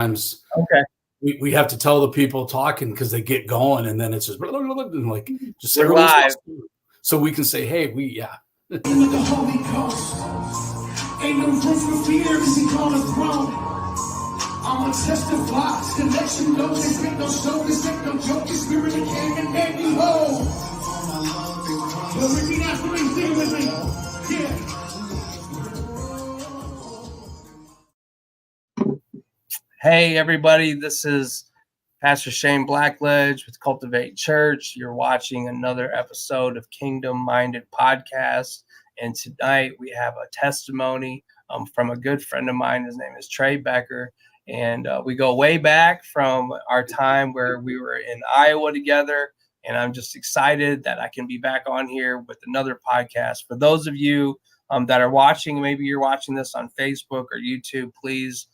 Sometimes Okay. we have to tell the people talking because they get going, and then it's just and like just We're everyone's live. so we can say, hey, With the Holy Ghost. Ain't no room for fear because he called us grown. I'ma testify, connection no, this ain't no show, this ain't no joke, the spirit that came and made me whole. But repeat that for me, sing with me. Yeah. Hey, everybody, this is Pastor Shane Blackledge with Cultivate Church. You're watching another episode of Kingdom Minded Podcast. And tonight we have a testimony from a good friend of mine. His name is TREY BECKER. And we go way back from our time where we were in Iowa together. And I'm just excited that I can be back on here with another podcast. For those of you that are watching, maybe you're watching this on Facebook or YouTube, please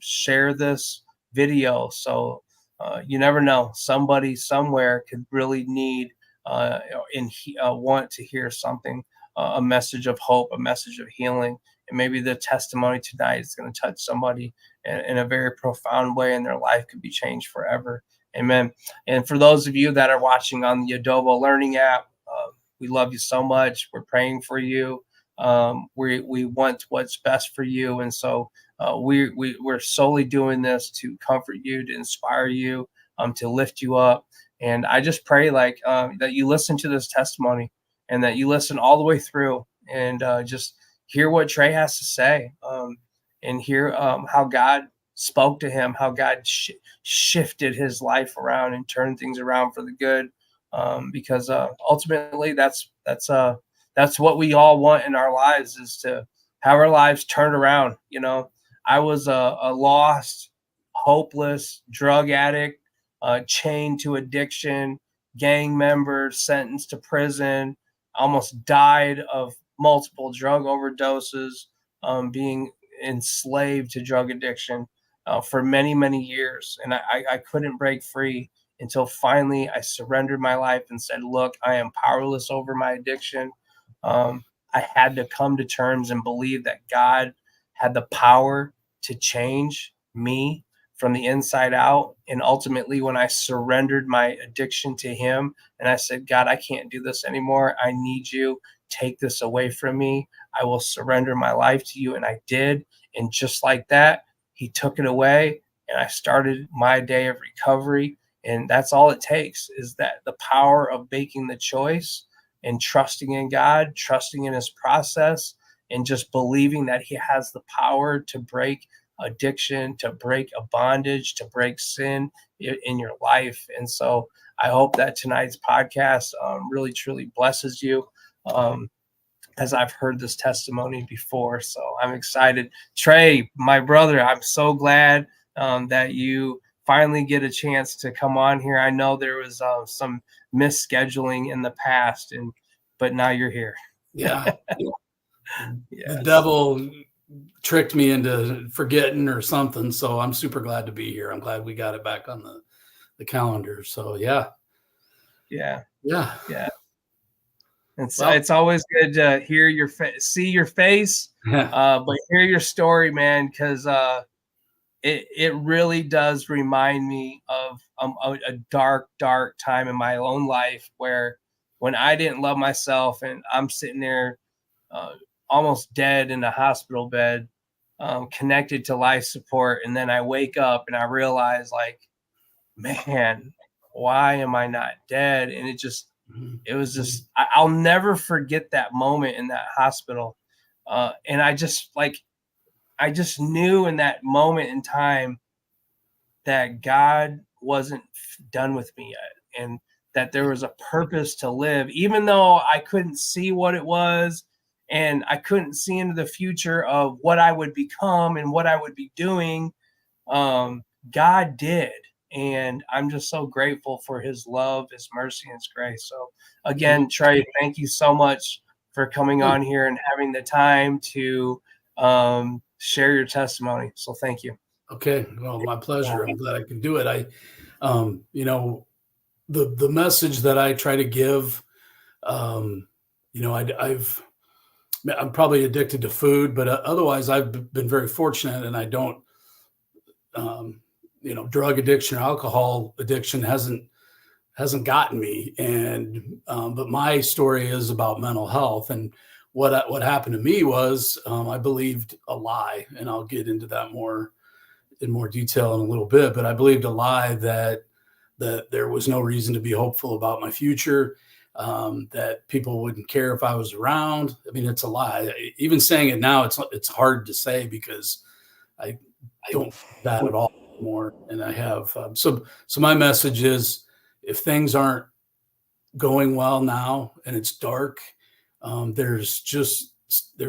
share this video. So you never know, somebody somewhere could really need want to hear something, a message of hope, a message of healing. And maybe the testimony tonight is going to touch somebody in a very profound way, and their life could be changed forever. Amen. And for those of you that are watching on the Adobo Learning app, we love you so much. We're praying for you. We want what's best for you. And so we're solely doing this to comfort you, to inspire you, to lift you up. And I just pray that you listen to this testimony and that you listen all the way through and just hear what TREY has to say, and hear how God spoke to him, how God shifted his life around and turned things around for the good. Because ultimately that's what we all want in our lives, is to have our lives turned around. You know, I was a lost, hopeless drug addict, chained to addiction, gang member, sentenced to prison, almost died of multiple drug overdoses, being enslaved to drug addiction for many, many years. And I couldn't break free until finally I surrendered my life and said, look, I am powerless over my addiction. I had to come to terms and believe that God had the power to change me from the inside out. And ultimately, when I surrendered my addiction to him and I said, God, I can't do this anymore. I need you. Take this away from me. I will surrender my life to you. And I did. And just like that, he took it away, and I started my day of recovery. And that's all it takes, is that the power of making the choice and trusting in God, trusting in his process, and just believing that he has the power to break addiction, to break a bondage, to break sin in your life. And so I hope that tonight's podcast really, truly blesses you, as I've heard this testimony before. So I'm excited. TREY, my brother, I'm so glad that you finally get a chance to come on here. I know there was some misscheduling in the past, but now you're here. yeah. The devil tricked me into forgetting or something. So I'm super glad to be here. I'm glad we got it back on the calendar. So yeah. It's always good to hear your see your face, but hear your story, man, because it really does remind me of a dark time in my own life, where when I didn't love myself and I'm sitting there almost dead in a hospital bed, connected to life support. And then I wake up and I realize, like, man, why am I not dead? And it was just, I'll never forget that moment in that hospital. And I just knew in that moment in time that God wasn't done with me yet, and that there was a purpose to live, even though I couldn't see what it was, and I couldn't see into the future of what I would become and what I would be doing. God did. And I'm just so grateful for his love, his mercy, and his grace. So again, TREY, thank you so much for coming on here and having the time to share your testimony. So thank you. Okay. Well, my pleasure. I'm glad I can do it. The message that I try to give, I'm probably addicted to food, but otherwise I've been very fortunate, and drug addiction or alcohol addiction hasn't gotten me. And but my story is about mental health. And what happened to me was I believed a lie, and I'll get into that in more detail in a little bit. But I believed a lie that there was no reason to be hopeful about my future, that people wouldn't care if I was around. I mean, it's a lie. Even saying it now, it's hard to say because I don't feel that at all anymore. And I have so my message is, if things aren't going well now and it's dark, there's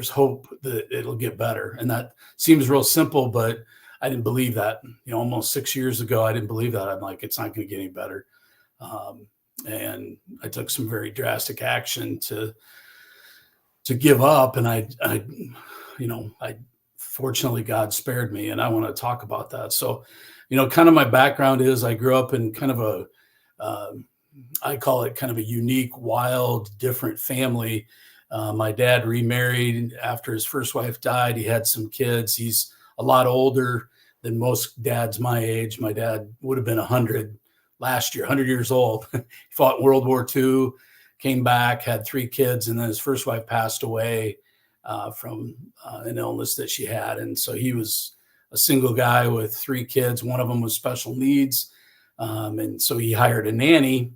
hope that it'll get better. And that seems real simple, but I didn't believe that. Almost 6 years ago, I didn't believe that. I'm like, it's not going to get any better. And I took some very drastic action to give up. And I fortunately, God spared me, and I want to talk about that. So, kind of my background is I grew up in kind of I call it kind of a unique, wild, different family. My dad remarried after his first wife died. He had some kids. He's a lot older than most dads my age. My dad would have been 100 last year, 100 years old. He fought in World War II, came back, had 3 kids, and then his first wife passed away from an illness that she had. And so he was a single guy with 3 kids. One of them was special needs. And so he hired a nanny,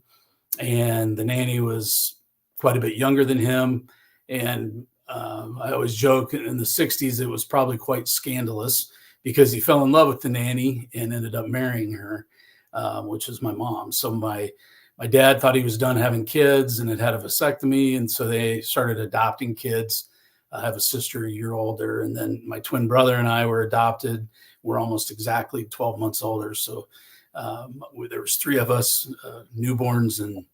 and the nanny was quite a bit younger than him. And I always joke, in the 60s, it was probably quite scandalous because he fell in love with the nanny and ended up marrying her, which is my mom. So my dad thought he was done having kids and had had a vasectomy. And so they started adopting kids. I have a sister a year older, and then my twin brother and I were adopted. We're almost exactly 12 months older. So there was 3 of us, newborns and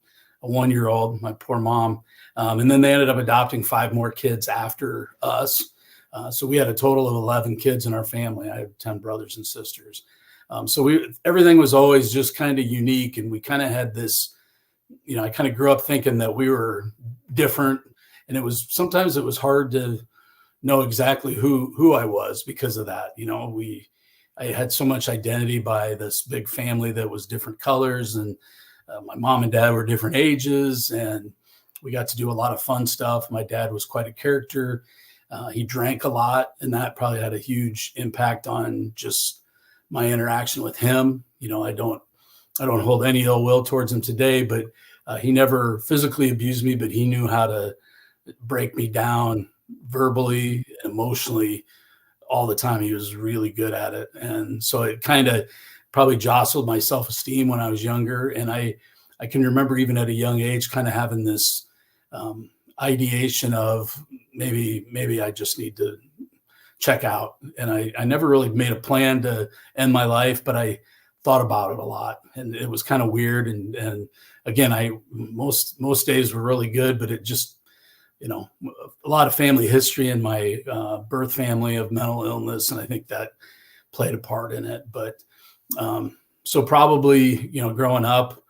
a 1-year-old, my poor mom. And then they ended up adopting 5 more kids after us. So we had a total of 11 kids in our family. I have 10 brothers and sisters. So everything was always just kind of unique. And we kind of had this, I kind of grew up thinking that we were different. And sometimes it was hard to know exactly who I was because of that. I had so much identity by this big family that was different colors, and my mom and dad were different ages, and we got to do a lot of fun stuff. My dad was quite a character. He drank a lot, and that probably had a huge impact on just my interaction with him. I don't hold any ill will towards him today, but he never physically abused me, but he knew how to break me down verbally, emotionally, all the time. He was really good at it. And so it kind of probably jostled my self-esteem when I was younger. And I can remember even at a young age kind of having this ideation of maybe I just need to check out. And I never really made a plan to end my life, but I thought about it a lot, and it was kind of weird. And again, most days were really good, but it just, a lot of family history in my birth family of mental illness. And I think that played a part in it. But so probably, growing up,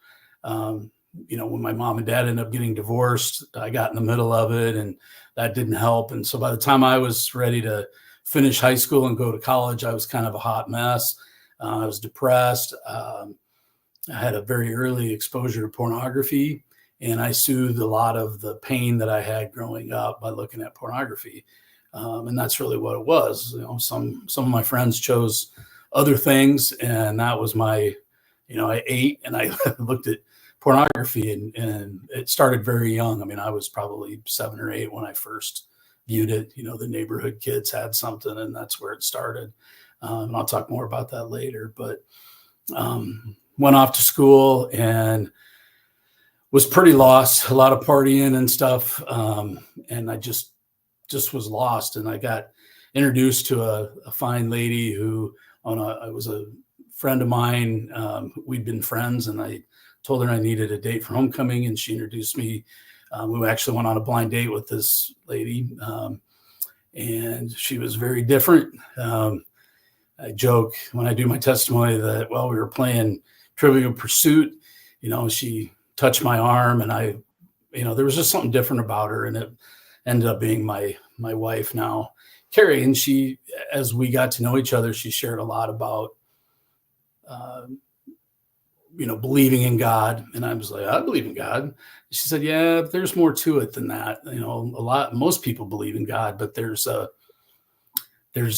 when my mom and dad ended up getting divorced, I got in the middle of it, and that didn't help. And so by the time I was ready to finish high school and go to college, I was kind of a hot mess. I was depressed. I had a very early exposure to pornography, and I soothed a lot of the pain that I had growing up by looking at pornography. And that's really what it was. Some of my friends chose other things, and that was my, I ate and I looked at pornography, and it started very young. I mean, I was probably 7 or 8 when I first viewed it. The neighborhood kids had something, and that's where it started. And I'll talk more about that later, but went off to school and was pretty lost, a lot of partying and stuff. And I just was lost. And I got introduced to a fine lady who was a friend of mine. We'd been friends, and I told her I needed a date for homecoming, and she introduced me. We actually went on a blind date with this lady, and she was very different. I joke when I do my testimony that, we were playing Trivial Pursuit, she touched my arm, and there was just something different about her, and it ended up being my wife now, Carrie. And she, as we got to know each other, she shared a lot about believing in God. And I was like, I believe in God. She said, yeah, but there's more to it than that. Most people believe in God, but there's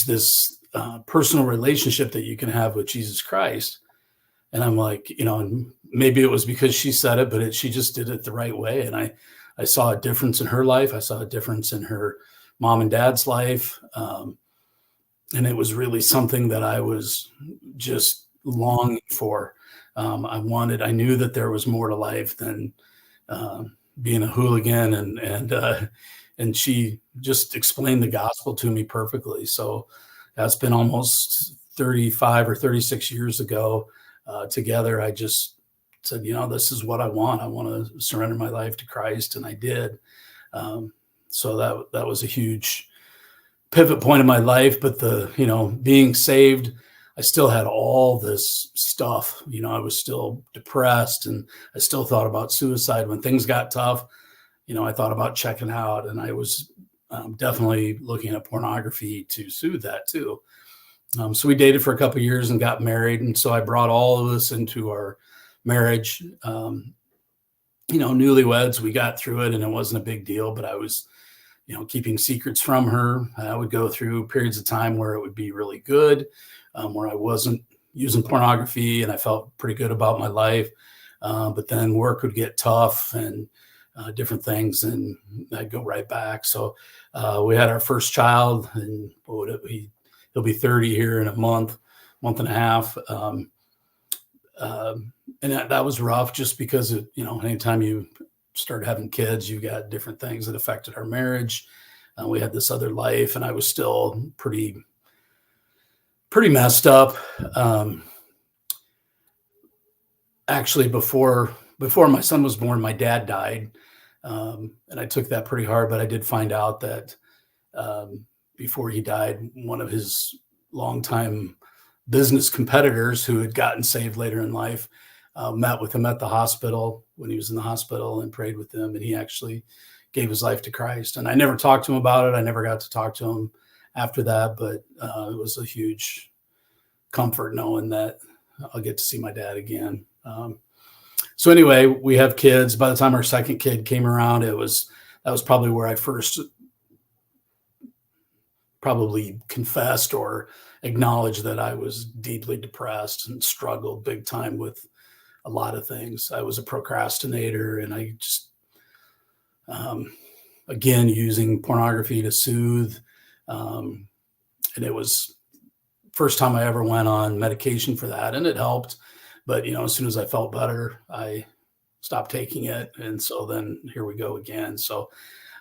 this personal relationship that you can have with Jesus Christ. And I'm like, and maybe it was because she said it, but she just did it the right way. And I saw a difference in her life. I saw a difference in her mom and dad's life. And it was really something that I was just longing for. I knew that there was more to life than being a hooligan, and she just explained the gospel to me perfectly. So that's been almost 35 or 36 years ago. Together, I just said, this is what I want. I want to surrender my life to Christ, and I did. So that was a huge pivot point in my life. But being saved, I still had all this stuff. I was still depressed, and I still thought about suicide. When things got tough, I thought about checking out, and I was definitely looking at pornography to soothe that too. So we dated for a couple of years and got married. And so I brought all of this into our marriage. Newlyweds, we got through it and it wasn't a big deal, but I was, keeping secrets from her. I would go through periods of time where it would be really good, where I wasn't using pornography and I felt pretty good about my life. But then work would get tough and different things, and I'd go right back. So we had our first child, and he'll be 30 here in a month and a half. And that was rough just because anytime you start having kids, you got different things that affected our marriage. We had this other life, and I was still pretty messed up. Actually, before my son was born, my dad died. And I took that pretty hard, but I did find out that before he died, one of his longtime business competitors who had gotten saved later in life met with him at the hospital when he was in the hospital and prayed with him. And he actually gave his life to Christ. And I never talked to him about it. I never got to talk to him after that, but it was a huge comfort knowing that I'll get to see my dad again. So anyway, we have kids. By the time our second kid came around, that was probably where I first probably confessed or acknowledged that I was deeply depressed and struggled big time with a lot of things. I was a procrastinator, and I just, again, using pornography to soothe. And it was first time I ever went on medication for that, and it helped. But, as soon as I felt better, I stopped taking it. And so then here we go again. So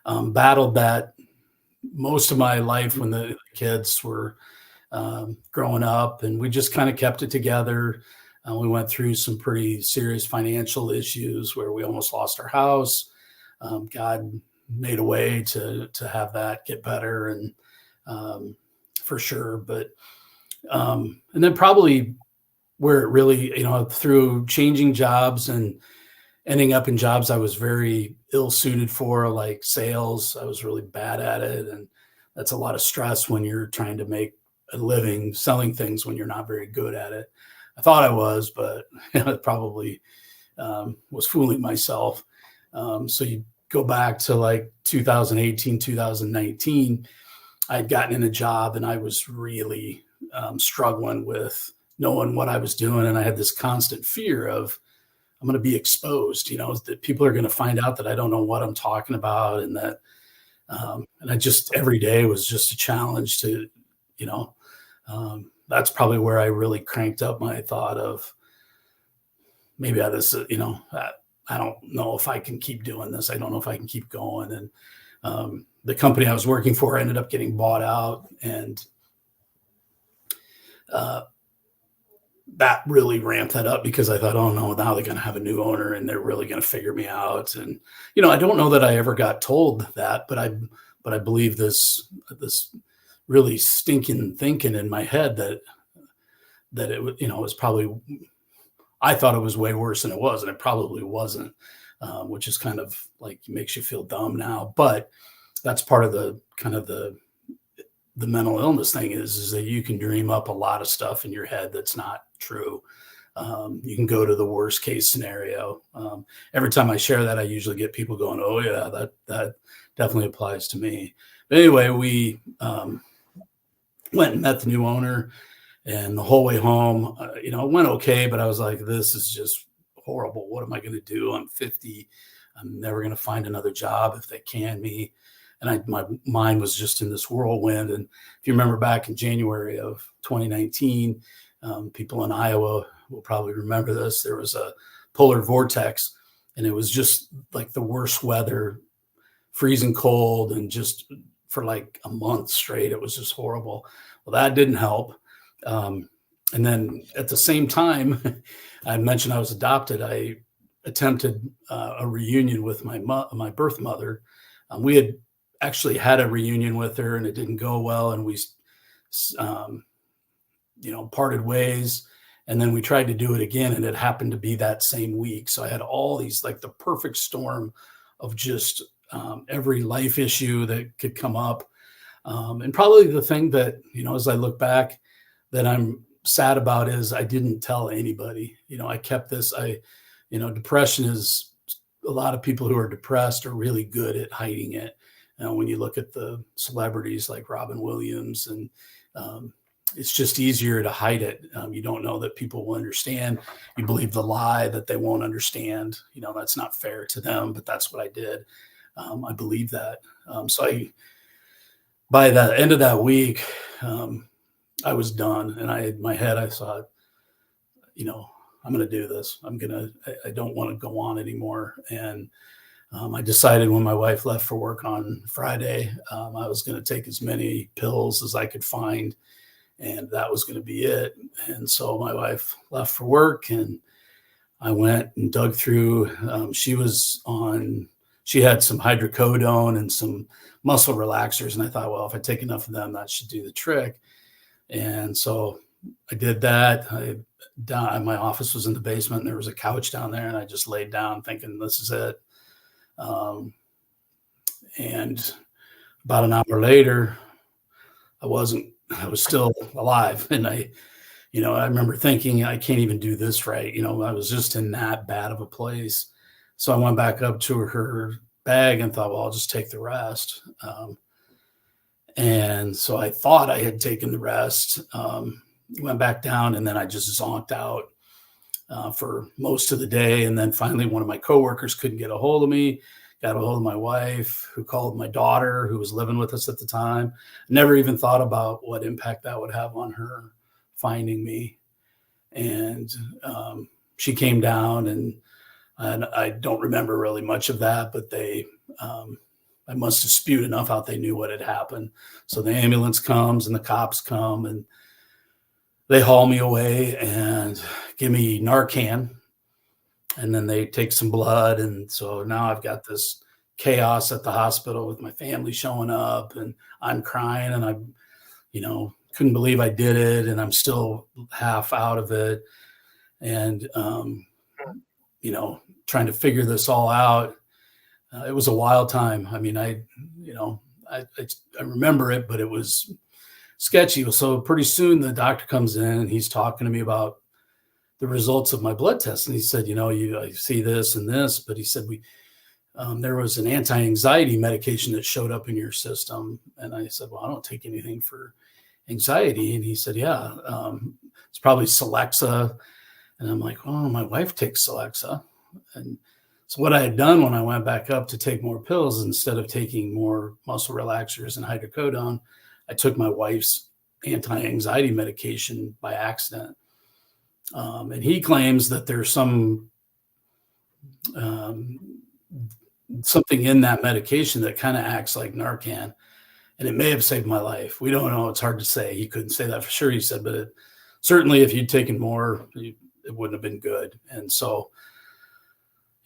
battled that most of my life when the kids were growing up, and we just kind of kept it together. We went through some pretty serious financial issues where we almost lost our house. God made a way to have that get better, and for sure. But and then probably where it really, through changing jobs and ending up in jobs I was very ill suited for, like sales. I was really bad at it. And that's a lot of stress when you're trying to make a living selling things when you're not very good at it. I thought I was, but I probably was fooling myself. So you go back to like 2018, 2019, I'd gotten in a job and I was really struggling with knowing what I was doing. And I had this constant fear of, I'm going to be exposed, that people are going to find out that I don't know what I'm talking about. And that, and I just, every day was just a challenge to, that's probably where I really cranked up my thought of maybe I don't know if I can keep doing this. I don't know if I can keep going. And the company I was working for ended up getting bought out, and that really ramped that up because I thought, oh no, now they're going to have a new owner and they're really going to figure me out. And, I don't know that I ever got told that, but I believe this really stinking thinking in my head that it was probably, I thought it was way worse than it was. And it probably wasn't, which is kind of like makes you feel dumb now, but that's part of the kind of the mental illness thing is that you can dream up a lot of stuff in your head that's not true. You can go to the worst case scenario. Every time I share that, I usually get people going, "Oh yeah, that definitely applies to me." But anyway, we went and met the new owner, and the whole way home, it went okay, but I was like, "This is just horrible. What am I going to do? I'm 50. I'm never going to find another job if they can me." And my mind was just in this whirlwind. And if you remember back in January of 2019, people in Iowa will probably remember this. There was a polar vortex, and it was just like the worst weather, freezing cold, and just for like a month straight, it was just horrible. Well, that didn't help. And then at the same time, I mentioned I was adopted. I attempted a reunion with my birth mother. We had actually had a reunion with her, and it didn't go well, and we parted ways. And then we tried to do it again, and it happened to be that same week. So I had all these, like, the perfect storm of just every life issue that could come up. And probably the thing that, as I look back, that I'm sad about is I didn't tell anybody. I kept this. Depression is, a lot of people who are depressed are really good at hiding it. When you look at the celebrities like Robin Williams, and it's just easier to hide it. You don't know that people will understand. You believe the lie that they won't understand. That's not fair to them, but that's what I did. I believe that. By the end of that week, I was done. And in my head, I thought, I'm going to do this. I don't want to go on anymore. And I decided when my wife left for work on Friday, I was going to take as many pills as I could find, and that was going to be it. And so my wife left for work, and I went and dug through. She had some hydrocodone and some muscle relaxers, and I thought, well, if I take enough of them, that should do the trick. And so I did that. My office was in the basement, and there was a couch down there, and I just laid down thinking, this is it. And about an hour later, I was still alive. And I remember thinking, I can't even do this right. I was just in that bad of a place. So I went back up to her bag and thought, well, I'll just take the rest. And so I thought I had taken the rest, went back down, and then I just zonked out for most of the day. And then finally, one of my coworkers couldn't get a hold of me, got a hold of my wife, who called my daughter, who was living with us at the time. Never even thought about what impact that would have on her finding me. And she came down, and I don't remember really much of that, but I must have spewed enough out. They knew what had happened. So the ambulance comes and the cops come, and they haul me away and give me Narcan, and then they take some blood. And so now I've got this chaos at the hospital with my family showing up, and I'm crying, and I, couldn't believe I did it. And I'm still half out of it. And, trying to figure this all out. It was a wild time. I mean, I remember it, but it was sketchy. So pretty soon the doctor comes in, and he's talking to me about the results of my blood test. And he said, I see this and this, but he said, there was an anti-anxiety medication that showed up in your system. And I said, well, I don't take anything for anxiety. And he said, yeah, it's probably Celexa. And I'm like, oh, my wife takes Celexa. And so what I had done when I went back up to take more pills, instead of taking more muscle relaxers and hydrocodone, I took my wife's anti-anxiety medication by accident. And he claims that there's something in that medication that kind of acts like Narcan, and it may have saved my life. We don't know. It's hard to say. He couldn't say that for sure. He said, but certainly if you'd taken more, it wouldn't have been good. And so,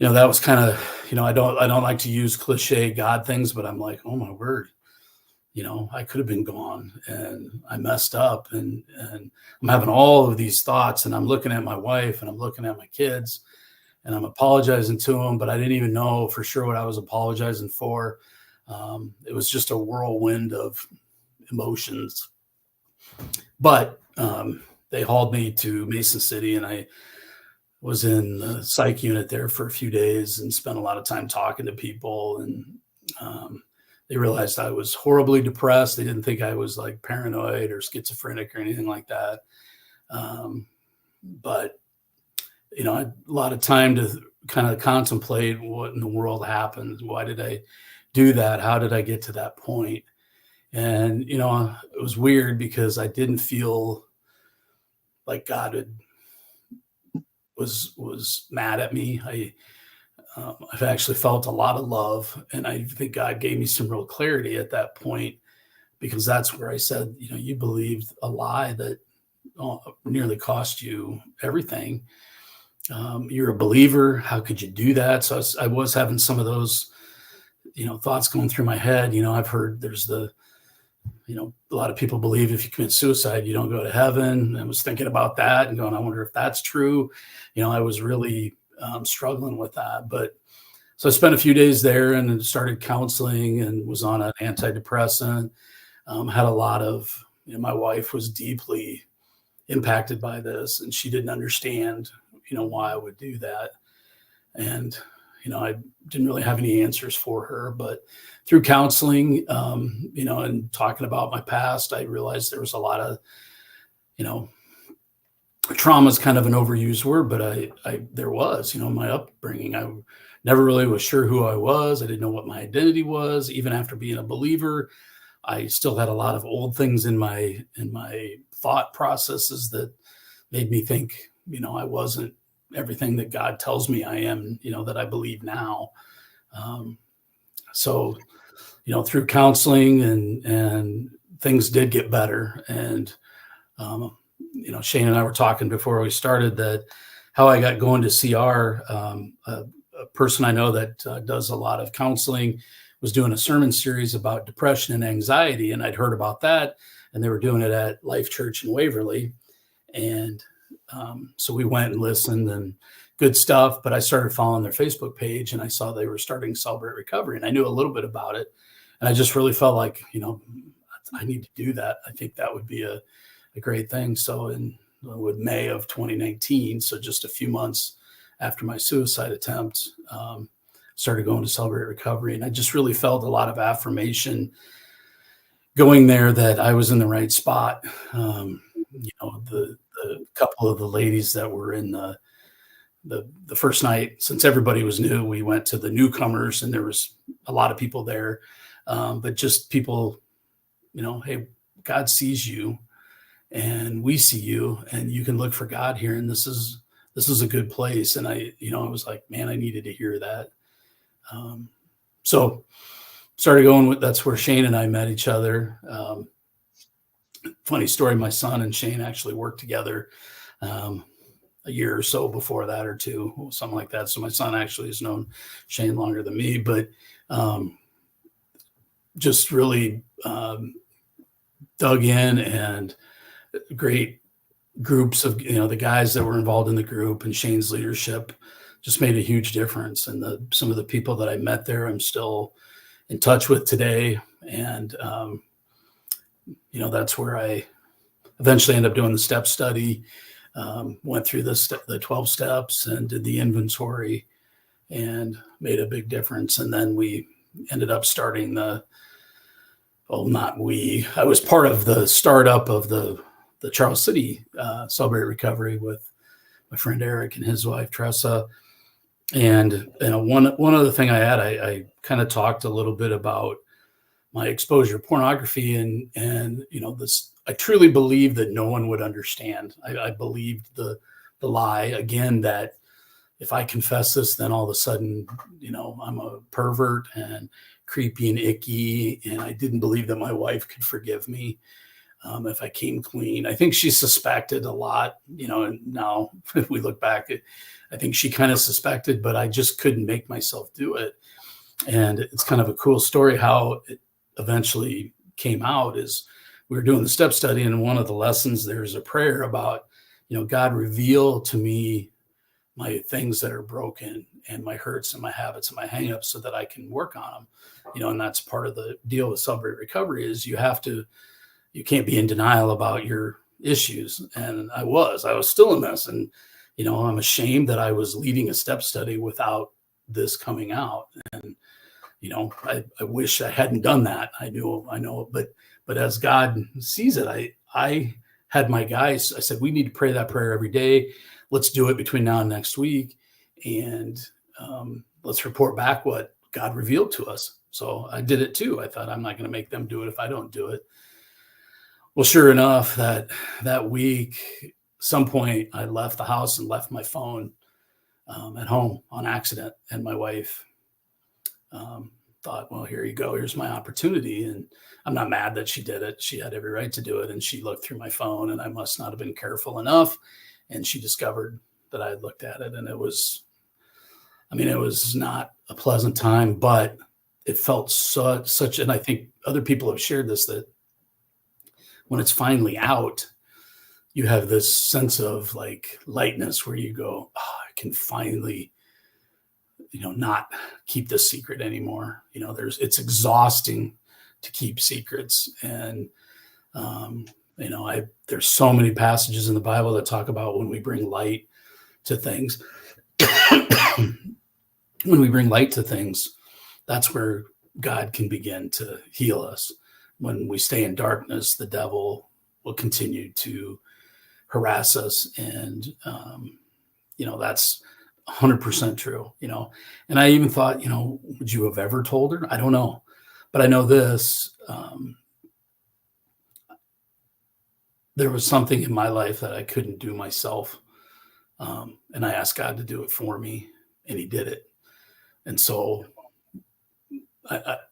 that was kind of, I don't like to use cliche God things, but I'm like, oh my word, I could have been gone, and I messed up, and I'm having all of these thoughts, and I'm looking at my wife, and I'm looking at my kids, and I'm apologizing to them, but I didn't even know for sure what I was apologizing for. It was just a whirlwind of emotions. But they hauled me to Mason City, and I was in the psych unit there for a few days and spent a lot of time talking to people. And they realized I was horribly depressed. They didn't think I was like paranoid or schizophrenic or anything like that. But, you know, I had a lot of time to kind of contemplate what in the world happened. Why did I do that? How did I get to that point? And, you know, it was weird because I didn't feel like God was mad at me. I've actually felt a lot of love, and I think God gave me some real clarity at that point, because that's where I said, you know, you believed a lie that nearly cost you everything. You're a believer. How could you do that? So I was having some of those, you know, thoughts going through my head. You know, I've heard there's you know, a lot of people believe if you commit suicide, you don't go to heaven. I was thinking about that and going, I wonder if that's true. You know, I was really struggling with that. But so I spent a few days there and started counseling and was on an antidepressant. Had a lot of, you know, my wife was deeply impacted by this, and she didn't understand, you know, why I would do that. And, you know, I didn't really have any answers for her, but through counseling, you know, and talking about my past, I realized there was a lot of, you know, trauma is kind of an overused word, but there was, you know, my upbringing. I never really was sure who I was. I didn't know what my identity was. Even after being a believer, I still had a lot of old things in my thought processes that made me think, you know, I wasn't everything that God tells me I am, you know, that I believe now. So, you know, through counseling and things did get better. And, you know, Shane and I were talking before we started that how I got going to CR, a person I know that does a lot of counseling was doing a sermon series about depression and anxiety. And I'd heard about that, and they were doing it at Life Church in Waverly. And so we went and listened, and good stuff. But I started following their Facebook page, and I saw they were starting Celebrate Recovery, and I knew a little bit about it. And I just really felt like, you know, I need to do that. I think that would be a great thing. So in May of 2019, so just a few months after my suicide attempt, started going to Celebrate Recovery. And I just really felt a lot of affirmation going there that I was in the right spot. You know, the couple of the ladies that were in the first night, since everybody was new, we went to the newcomers, and there was a lot of people there. But just people, you know, hey, God sees you and we see you, and you can look for God here. And this is a good place. And I was like, man, I needed to hear that. So started going with, that's where Shane and I met each other. Funny story. My son and Shane actually worked together, a year or so before that, or two, something like that. So my son actually has known Shane longer than me, but, just really, dug in, and great groups of, you know, the guys that were involved in the group and Shane's leadership just made a huge difference. And some of the people that I met there, I'm still in touch with today. And, you know, that's where I eventually ended up doing the step study, went through the 12 steps and did the inventory, and made a big difference. And then we ended up starting I was part of the startup of the Charles City Celebrate Recovery with my friend Eric and his wife Tressa. And, you know, one other thing I kind of talked a little bit about my exposure to pornography, and you know, I truly believed that no one would understand. I believed the lie again, that if I confess this, then all of a sudden, you know, I'm a pervert and creepy and icky. And I didn't believe that my wife could forgive me if I came clean. I think she suspected a lot, you know, and now if we look back, I think she kind of suspected, but I just couldn't make myself do it. And it's kind of a cool story how it eventually came out. Is we were doing the step study, and in one of the lessons, there's a prayer about, you know, God, reveal to me my things that are broken and my hurts and my habits and my hangups so that I can work on them, you know. And that's part of the deal with Celebrate Recovery is you can't be in denial about your issues. And I was still a mess. And, you know, I'm ashamed that I was leading a step study without this coming out. And, you know, I wish I hadn't done that. I know, but as God sees it, I had my guys, I said, we need to pray that prayer every day. Let's do it between now and next week. And let's report back what God revealed to us. So I did it too. I thought, I'm not going to make them do it if I don't do it. Well, sure enough, that week, some point I left the house and left my phone at home on accident. And my wife thought, well, here you go. Here's my opportunity. And I'm not mad that she did it. She had every right to do it. And she looked through my phone, and I must not have been careful enough. And she discovered that I had looked at it. And it was not a pleasant time, but it felt such, and I think other people have shared this, that when it's finally out, you have this sense of like lightness where you go, oh, I can finally, you know, not keep this secret anymore. You know, it's exhausting to keep secrets. And, you know, there's so many passages in the Bible that talk about when we bring light to things. When we bring light to things, that's where God can begin to heal us. When we stay in darkness, the devil will continue to harass us. And, you know, that's 100% true, you know. And I even thought, you know, would you have ever told her? I don't know. But I know this, there was something in my life that I couldn't do myself. And I asked God to do it for me, and he did it. And so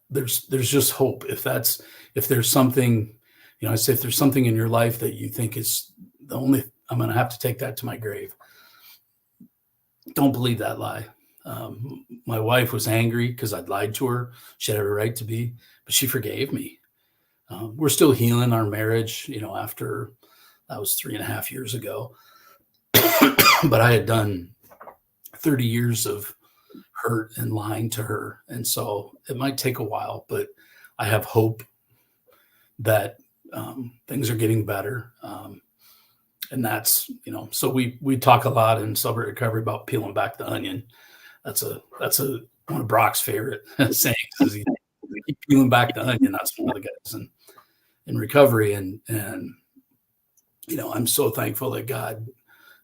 there's just hope. If there's something, you know, I say, if there's something in your life that you think is I'm going to have to take that to my grave, don't believe that lie. My wife was angry because I'd lied to her. She had every right to be, but she forgave me. We're still healing our marriage, you know, after that was 3.5 years ago. But I had done 30 years of hurt and lying to her. And so it might take a while, but I have hope that things are getting better. And that's, you know, so we talk a lot in Celebrate Recovery about peeling back the onion. That's one of Brock's favorite sayings, is he keep peeling back the onion. That's one of the guys in recovery. And, you know, I'm so thankful that God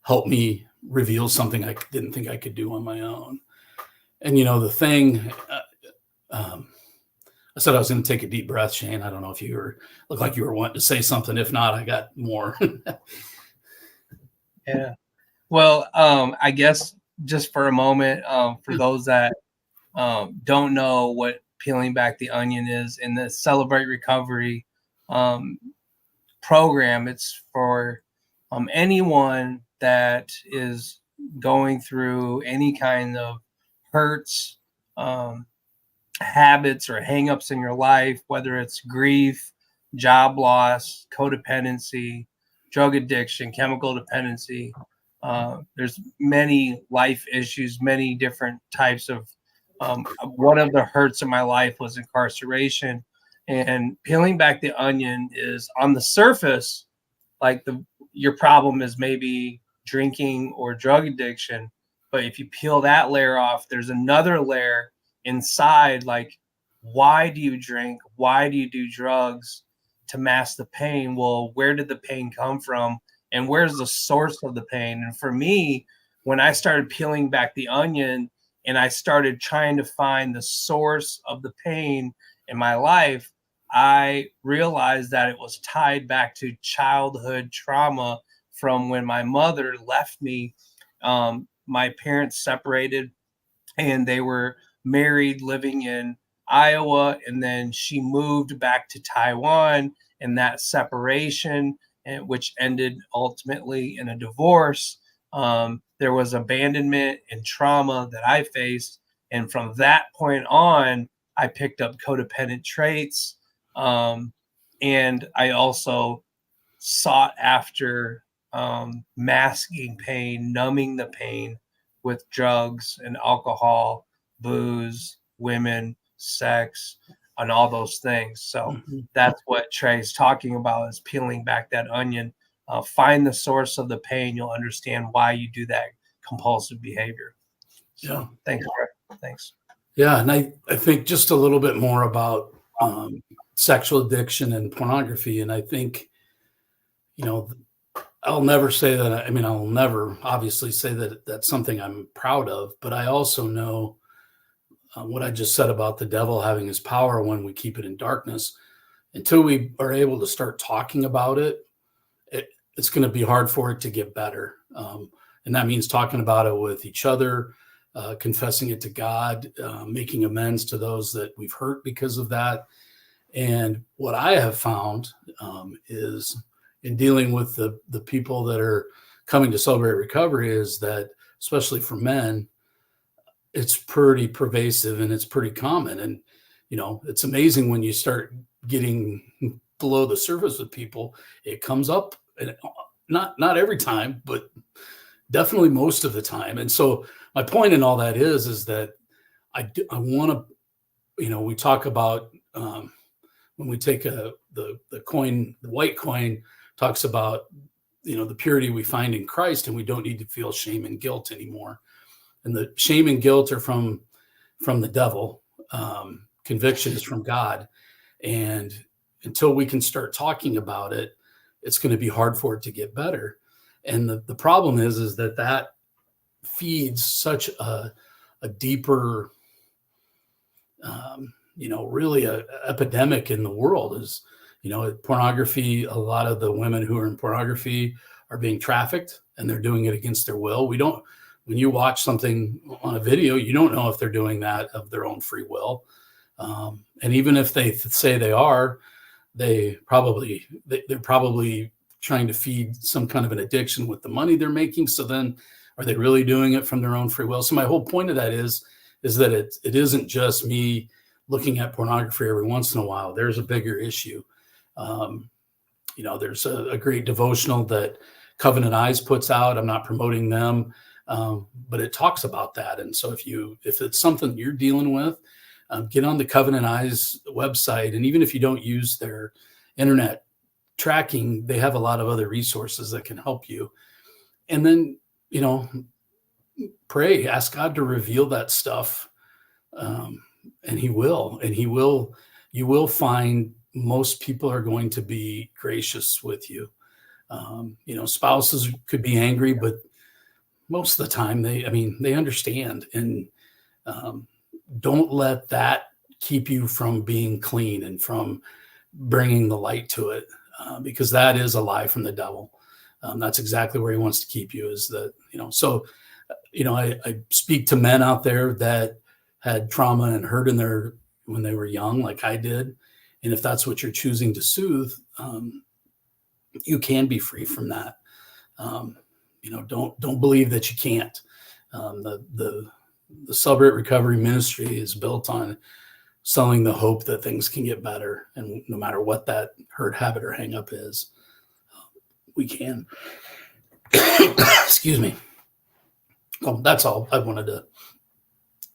helped me reveal something I didn't think I could do on my own. And, you know, the thing, I said I was going to take a deep breath, Shane. I don't know if you looked like you were wanting to say something. If not, I got more. Yeah. Well, I guess just for a moment, for those that don't know what peeling back the onion is, in the Celebrate Recovery program, it's for anyone that is going through any kind of hurts, habits, or hangups in your life, whether it's grief, job loss, codependency, drug addiction, chemical dependency. There's many life issues, many different types of, one of the hurts in my life was incarceration. And peeling back the onion is, on the surface, like your problem is maybe drinking or drug addiction. But if you peel that layer off, there's another layer inside, like, why do you drink? Why do you do drugs? To mask the pain. Well, where did the pain come from? And where's the source of the pain? And for me, when I started peeling back the onion and I started trying to find the source of the pain in my life, I realized that it was tied back to childhood trauma from when my mother left me. My parents separated, and they were married, living in Iowa, and then she moved back to Taiwan, and that separation, which ended ultimately in a divorce. There was abandonment and trauma that I faced, and from that point on, I picked up codependent traits, and I also sought after masking pain, numbing the pain with drugs and alcohol, booze, women, sex, and all those things. So that's what Trey's talking about, is peeling back that onion. find the source of the pain, you'll understand why you do that compulsive behavior. So Yeah. thanks, Brett. Thanks. Yeah. And I think just a little bit more about sexual addiction and pornography. And I think, I'll never say that. I mean, I'll never obviously say that that's something I'm proud of, but I also know what I just said about the devil having his power when we keep it in darkness. Until we are able to start talking about it, it's going to be hard for it to get better. And that means talking about it with each other, confessing it to God, making amends to those that we've hurt because of that. And what I have found is in dealing with the people that are coming to Celebrate Recovery is that, especially for men, it's pretty pervasive and it's pretty common. And, it's amazing when you start getting below the surface with people, it comes up, and not every time, but definitely most of the time. And so my point in all that is that I want to, we talk about when we take the coin, the white coin talks about, the purity we find in Christ, and we don't need to feel shame and guilt anymore. And the shame and guilt are from the devil. Conviction is from God. And until we can start talking about it, it's going to be hard for it to get better. And the problem is that feeds such a deeper, really a epidemic in the world is, pornography. A lot of the women who are in pornography are being trafficked, and they're doing it against their will. When you watch something on a video, you don't know if they're doing that of their own free will. And even if they say they are, they're probably trying to feed some kind of an addiction with the money they're making. So then are they really doing it from their own free will? So my whole point of that is that it isn't just me looking at pornography every once in a while. There's a bigger issue. There's a great devotional that Covenant Eyes puts out. I'm not promoting them, but it talks about that. And so if it's something you're dealing with, get on the Covenant Eyes website. And even if you don't use their internet tracking, they have a lot of other resources that can help you. And then, pray, ask God to reveal that stuff. And he will, you will find most people are going to be gracious with you. Spouses could be angry, but most of the time they understand. And don't let that keep you from being clean and from bringing the light to it, because that is a lie from the devil. That's exactly where he wants to keep you, is that, so, I speak to men out there that had trauma and hurt when they were young, like I did. And if that's what you're choosing to soothe, you can be free from that. Don't believe that you can't. The Celebrate Recovery ministry is built on selling the hope that things can get better. And no matter what that hurt, habit, or hang up is, we can. Excuse me. Well, that's all I wanted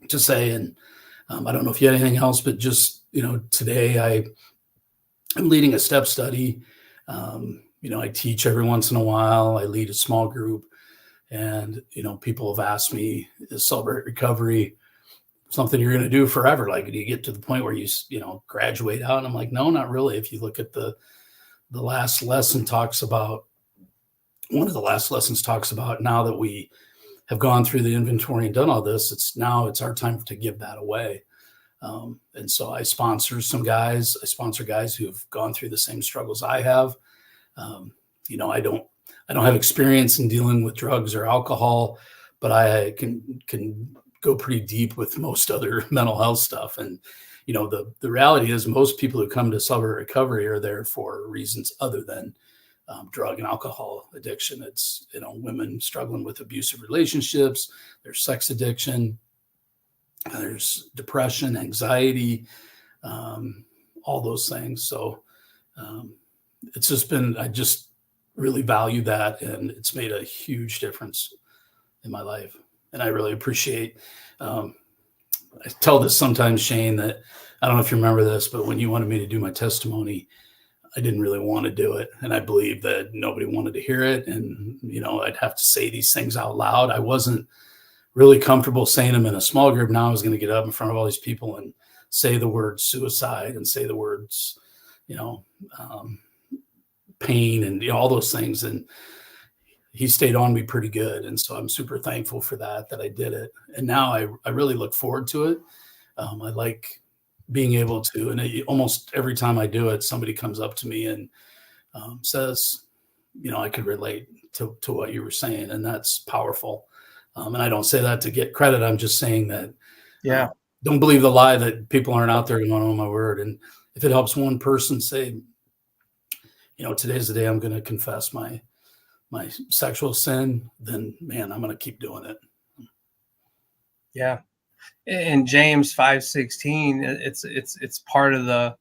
to say. And I don't know if you had anything else, but just, today I'm leading a step study. I teach every once in a while. I lead a small group. And, people have asked me, is Celebrate Recovery something you're going to do forever? Like, do you get to the point where you graduate out? And I'm like, no, not really. If you look at the last lesson one of the last lessons talks about, now that we have gone through the inventory and done all this, it's our time to give that away. And so I sponsor guys who've gone through the same struggles I have. I don't have experience in dealing with drugs or alcohol, but I can go pretty deep with most other mental health stuff. And, the reality is most people who come to Celebrate Recovery are there for reasons other than drug and alcohol addiction. It's, women struggling with abusive relationships, there's sex addiction, there's depression, anxiety, all those things. So it's just I just really value that, and it's made a huge difference in my life. And I really appreciate, I tell this sometimes, Shane, that I don't know if you remember this, but when you wanted me to do my testimony, I didn't really want to do it. And I believe that nobody wanted to hear it. And, I'd have to say these things out loud. I wasn't really comfortable saying them in a small group. Now I was going to get up in front of all these people and say the word suicide and say the words, pain and all those things. And he stayed on me pretty good. And so I'm super thankful for that I did it. And now I really look forward to it. I like being able to, and almost every time I do it, somebody comes up to me and says, I could relate to what you were saying. And that's powerful. And I don't say that to get credit. I'm just saying that, don't believe the lie that people aren't out there going, oh my word. And if it helps one person say, today's the day I'm going to confess my sexual sin, then man, I'm going to keep doing it. Yeah. In James 5:16, it's part of the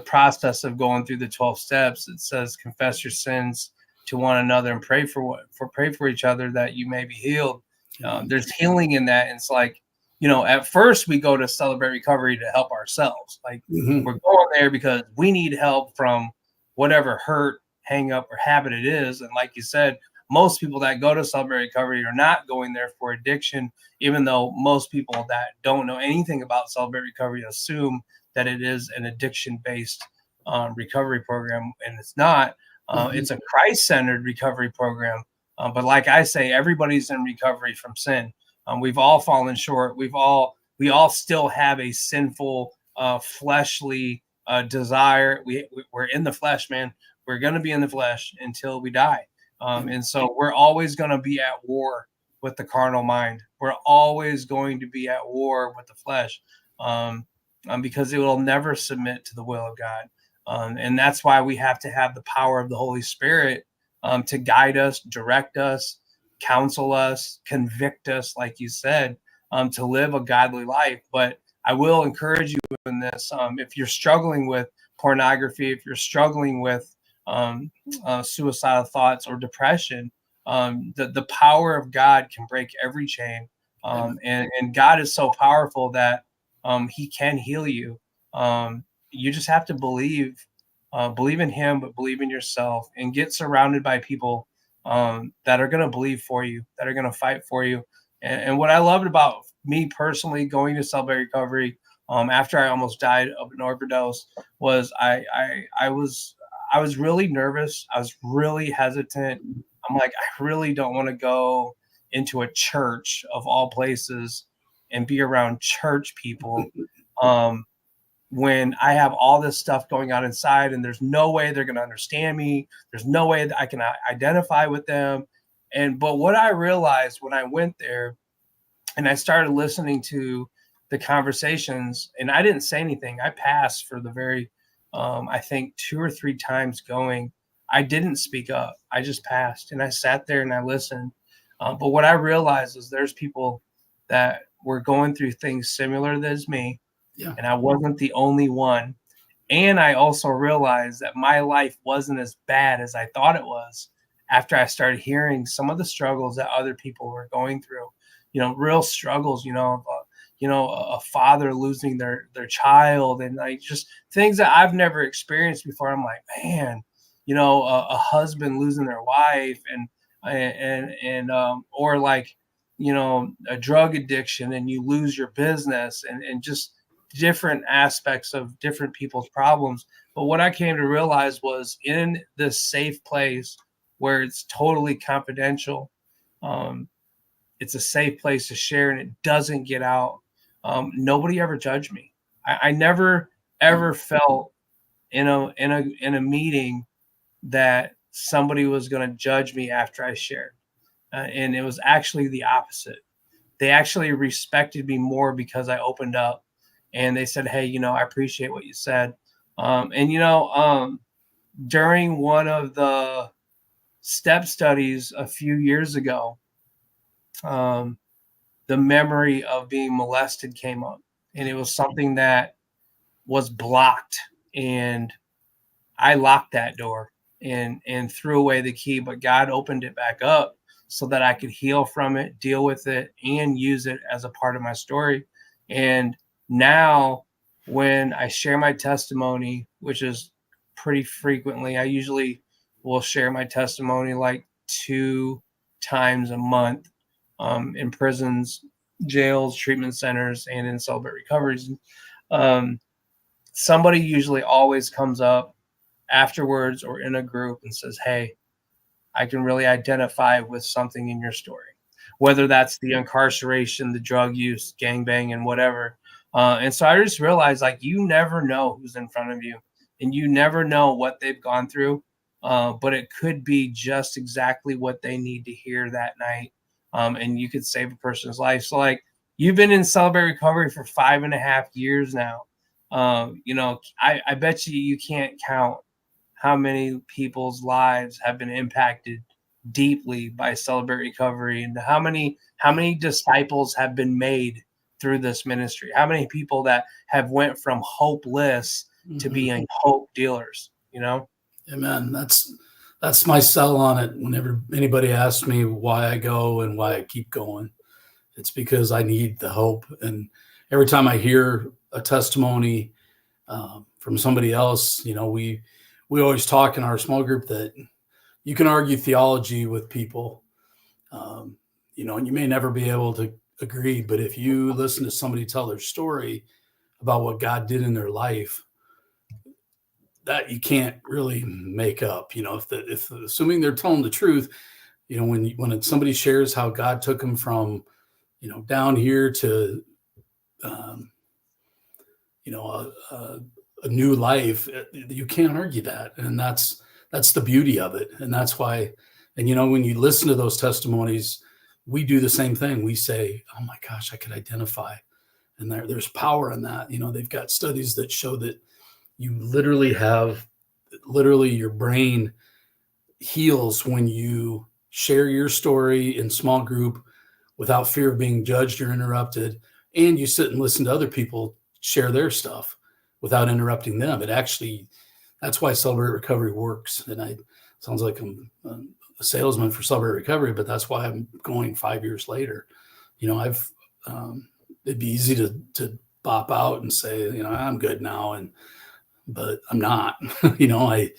process of going through the 12 steps. It says, confess your sins to one another and pray for each other that you may be healed. There's healing in that. And it's like, at first we go to Celebrate Recovery to help ourselves. Like we're going there because we need help from whatever hurt, hang up, or habit it is. And like you said, most people that go to Celebrate Recovery are not going there for addiction, even though most people that don't know anything about Celebrate Recovery assume that it is an addiction-based recovery program, and it's not. It's a Christ-centered recovery program. But like I say, everybody's in recovery from sin. We've all fallen short. We all still have a sinful, fleshly desire. We're in the flesh, man. We're going to be in the flesh until we die. And so we're always going to be at war with the carnal mind. We're always going to be at war with the flesh because it will never submit to the will of God. And that's why we have to have the power of the Holy Spirit to guide us, direct us, counsel us, convict us, like you said, to live a godly life. But I will encourage you in this. If you're struggling with pornography, if you're struggling with suicidal thoughts or depression, the power of God can break every chain. And God is so powerful that he can heal you. You just have to believe in him, but believe in yourself, and get surrounded by people that are going to believe for you, that are going to fight for you. And what I loved about me personally going to Celebrate Recovery after I almost died of an overdose was I was really nervous. I was really hesitant. I'm like, I really don't want to go into a church of all places and be around church people when I have all this stuff going on inside, and there's no way they're going to understand me. There's no way that I can identify with them. But what I realized when I went there and I started listening to the conversations, and I didn't say anything. I passed for the very I think 2 or 3 times going. I didn't speak up. I just passed, and I sat there and I listened. But what I realized is there's people that were going through things similar as me, and I wasn't the only one. And I also realized that my life wasn't as bad as I thought it was after I started hearing some of the struggles that other people were going through. Real struggles. A father losing their child, and like just things that I've never experienced before. I'm like, man, a husband losing their wife, and or like, a drug addiction, and you lose your business, and just different aspects of different people's problems. But what I came to realize was in this safe place where it's totally confidential, it's a safe place to share, and it doesn't get out. Nobody ever judged me. I never ever felt in a meeting that somebody was going to judge me after I shared, and it was actually the opposite. They actually respected me more because I opened up, and they said, "Hey, I appreciate what you said." During one of the step studies a few years ago, the memory of being molested came up, and it was something that was blocked, and I locked that door and threw away the key, but God opened it back up so that I could heal from it, deal with it, and use it as a part of my story. And now when I share my testimony, which is pretty frequently. I usually will share my testimony like 2 times a month in prisons, jails, treatment centers, and in Celebrate Recoveries. Somebody usually always comes up afterwards or in a group and says, hey, I can really identify with something in your story, whether that's the incarceration, the drug use, gangbang, and whatever. And so I just realized, like, you never know who's in front of you, and you never know what they've gone through, but it could be just exactly what they need to hear that night, and you could save a person's life. So, like, you've been in Celebrate Recovery for 5.5 years now. I bet you can't count how many people's lives have been impacted deeply by Celebrate Recovery, and how many disciples have been made through this ministry, how many people that have went from hopeless to being hope dealers. Amen. That's my sell on it. Whenever anybody asks me why I go and why I keep going, it's because I need the hope. And every time I hear a testimony from somebody else, we always talk in our small group that you can argue theology with people, and you may never be able to agree, but if you listen to somebody tell their story about what God did in their life, that you can't really make up. If assuming they're telling the truth, when somebody shares how God took them from, down here to, a new life, you can't argue that. And that's the beauty of it. And that's why, and when you listen to those testimonies, we do the same thing. We say, oh my gosh, I could identify. And there's power in that. They've got studies that show that you literally your brain heals when you share your story in small group without fear of being judged or interrupted. And you sit and listen to other people share their stuff without interrupting them. That's why Celebrate Recovery works. And sounds like I'm a salesman for Celebrate Recovery, but that's why I'm going 5 years later. It'd be easy to bop out and say, I'm good now. But I'm not. I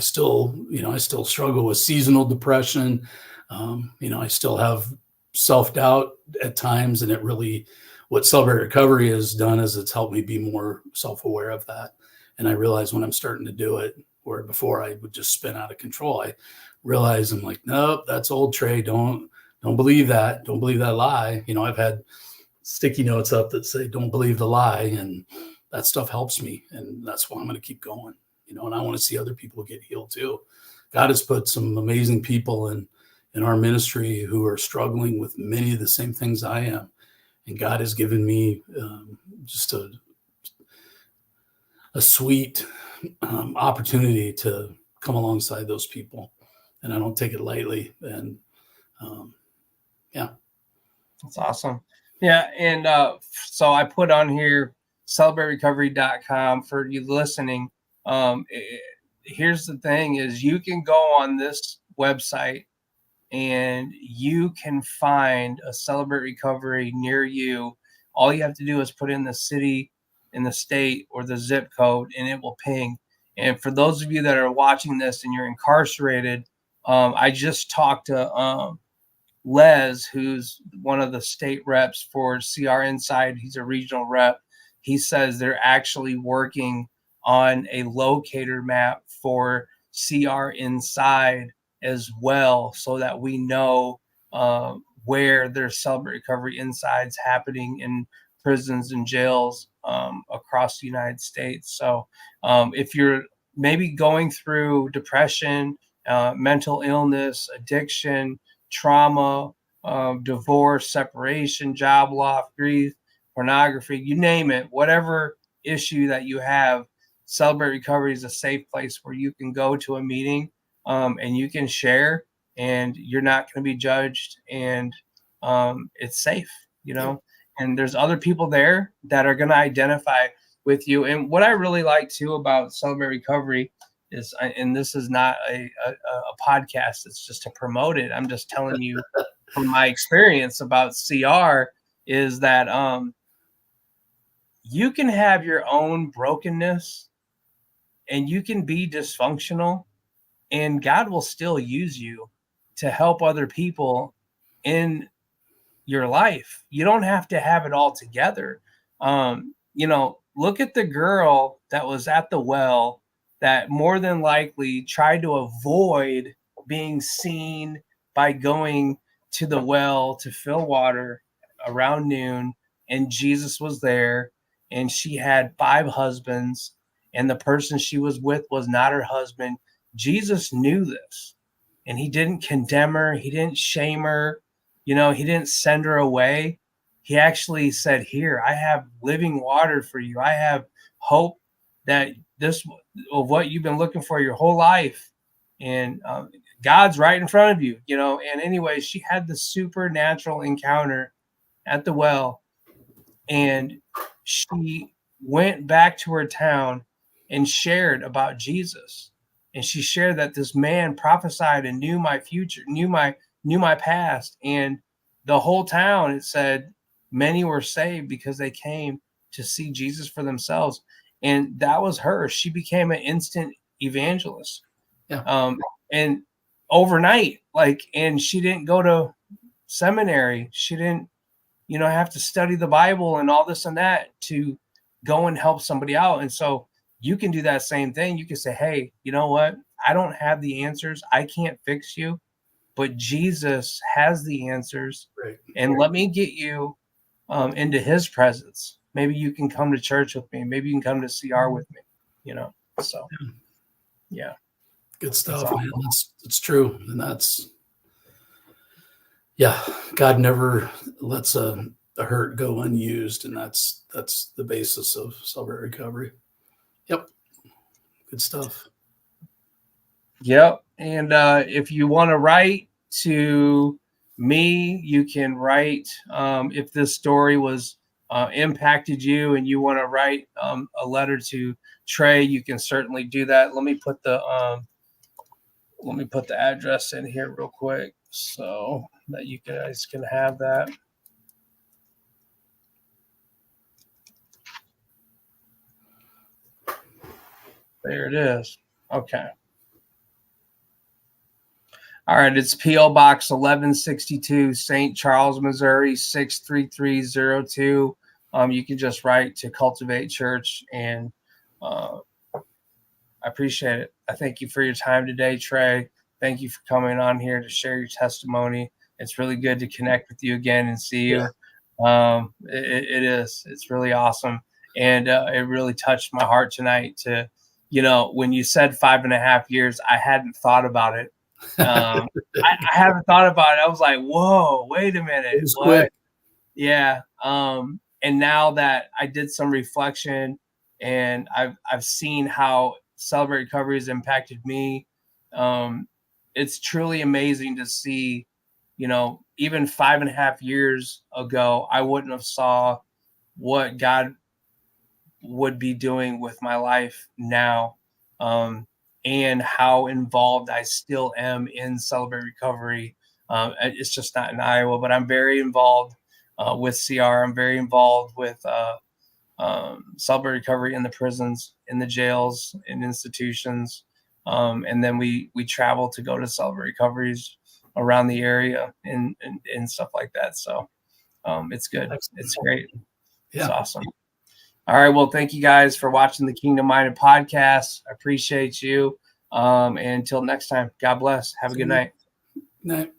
still struggle with seasonal depression. I still have self-doubt at times, and what Celebrate Recovery has done is it's helped me be more self-aware of that. And I realize when I'm starting to do it, where before I would just spin out of control, I realize I'm like, nope, that's old Trey. Don't believe that. Don't believe that lie. I've had sticky notes up that say, don't believe the lie. And that stuff helps me. And that's why I'm going to keep going, and I want to see other people get healed too. God has put some amazing people in our ministry who are struggling with many of the same things I am. And God has given me just a sweet opportunity to come alongside those people. And I don't take it lightly. And yeah. That's awesome. Yeah. And so I put on here celebraterecovery.com for you listening. Here's the thing is you can go on this website and you can find a Celebrate Recovery near you. All you have to do is put in the city, in the state, or the zip code, and it will ping. And for those of you that are watching this and you're incarcerated, I just talked to Les, who's one of the state reps for CR Inside. He's a regional rep. He says they're actually working on a locator map for CR Inside as well, so that we know where there's Celebrate Recovery Insides happening in prisons and jails across the United States. So if you're maybe going through depression, mental illness, addiction, trauma, divorce, separation, job loss, grief, pornography, you name it, whatever issue that you have, Celebrate Recovery is a safe place where you can go to a meeting and you can share, and you're not going to be judged, and it's safe, and there's other people there that are going to identify with you. And what I really like too about Celebrate Recovery is, and this is not a podcast, it's just to promote it. I'm just telling you from my experience about CR is that you can have your own brokenness and you can be dysfunctional, and God will still use you to help other people in your life. You don't have to have it all together. Look at the girl that was at the well that more than likely tried to avoid being seen by going to the well to fill water around noon, and Jesus was there, and she had 5 husbands, and the person she was with was not her husband. Jesus knew this, and he didn't condemn her. He didn't shame her. He didn't send her away. He actually said, here, I have living water for you. I have hope that this of what you've been looking for your whole life. And God's right in front of you, And anyway, she had the supernatural encounter at the well, and she went back to her town and shared about Jesus. And she shared that this man prophesied and knew my future, knew my past. And the whole town, it said, many were saved because they came to see Jesus for themselves. And that was her. She became an instant evangelist. Yeah. And overnight, and she didn't go to seminary. She didn't, have to study the Bible and all this and that to go and help somebody out. And so you can do that same thing. You can say, hey, you know what? I don't have the answers. I can't fix you, but Jesus has the answers. Right. And let me get you into his presence. Maybe you can come to church with me. Maybe you can come to CR with me, So, yeah. Good stuff, awesome. man. It's true. And God never lets a hurt go unused. And that's the basis of Celebrate Recovery. Yep. Good stuff. Yep. And if you want to write to me, you can write if this story was impacted you and you want to write a letter to Trey, you can certainly do that. Let me put the address in here real quick so that you guys can have that. There it is. Okay. All right. It's P.O. Box 1162, St. Charles, Missouri, 63302. You can just write to Cultivate Church, and I appreciate it. I thank you for your time today, Trey. Thank you for coming on here to share your testimony. It's really good to connect with you again and see you. It is. It's really awesome. And it really touched my heart tonight to, when you said 5.5 years, I hadn't thought about it. I haven't thought about it. I was like, whoa, wait a minute. It was quick. Yeah. And now that I did some reflection and I've seen how Celebrate Recovery has impacted me, it's truly amazing to see, even 5.5 years ago, I wouldn't have saw what God would be doing with my life now, and how involved I still am in Celebrate Recovery. It's just not in Iowa, but I'm very involved with CR. I'm very involved with Celebrate Recovery in the prisons, in the jails, in institutions. And then we travel to go to Celebrate Recoveries around the area and stuff like that. So it's good. Excellent. It's great. Yeah. It's awesome. All right. Well, thank you guys for watching the Kingdom Minded podcast. I appreciate you. And until next time, God bless. Have a good night. Night.